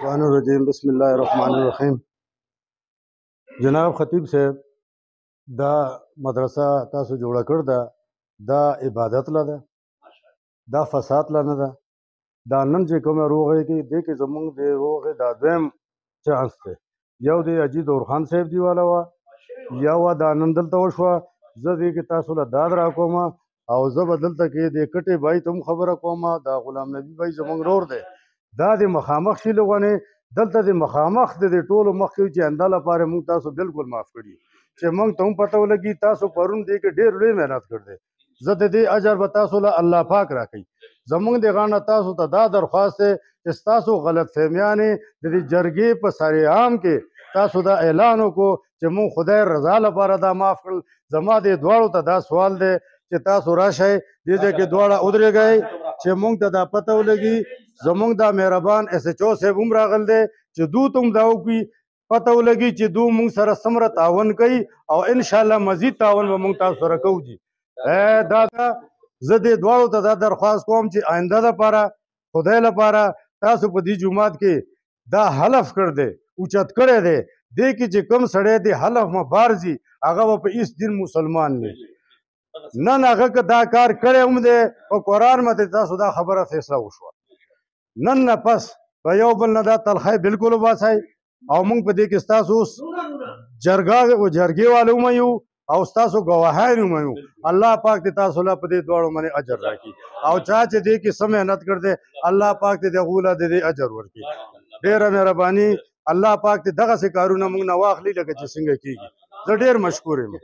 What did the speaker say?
रजीम बिस्मिल्लाहिर्रहमानिर्रहीम। जनाब खतीब साहब, दा मदरसा तासु जोड़ा कर दा इबादत ला दा फसाद ला न दा नन जे कोम रोग है कि देखे जमुंग दे रोग है दा देम चांस थे यौ दे अजीत और खान साहब दी वाला वा या वा दा नंदल तो शवा जदे के तासु ला दाद रा कोमा او زه به دلته کې د کټې بای ته هم خبره کوم دا غلام نبي بای زمونږ رور دی دا د مخامخ شي لغونې دلته د مخامخ د ټولو مخکې چې انده لپاره موږ تاسو بالکل معاف کړي چې موږ ته هم پته ولګي تاسو پرون دی کې ډېر لوی محنت کړ دی زه د دې اجر به تاسو له الله پاک راکړي زمونږ د غاڼه تاسو ته دا درخواست دی چې تاسو غلط فهمیانې د دې جرګې په ساري عام کې تاسو دا اعلان وکړو چې موږ خدای رضا لپاره دا معاف کړل زما د دواړو ته دا سوال دی چې تاسو راشئ دې ځای کې دواړه ودرېږئ چې موږ ته دا پته ولګي زموږ دا مهربان ایس ایچ او صاحب هم راغلی دی چې دو ته هم دا وکړي پته ولګي چې دو موږ سره څومره تعاون کوي او انشاءالله مزید تعاون به موږ تاسو سره کوو جي دا زه دې دواړو ته دا درخواست کوم چې آینده لپاره خدای لپاره تاسو په دې جومات کې دا حلف کړ دی اوچت کړی دی دې کې چې کوم سړی دی حلف ما بارځي هغه به په هېڅ دین مسلمان وي نن هغه که دا کار کړی هم دی په قرآن مته تاسو دا خبره فیصله وشوه نن نه پس په یو بل نه دا تلخی بالکل وباسئ او موږ په دې کې ستاسو اوس جرګې والا ومنو او ستاسو ګواهان ومنو الله پاک دې تاسو له په دې دواړو باندې اجر راکړي او چا چې دې کې څه محنت کړ دی الله پاک دې هغو له دې اجر ورکړي ډېره مهرباني الله پاک دې دغسې کارونه موږ نه واخلي لکه چې څنګه کېږي زه ډېر مشکور یم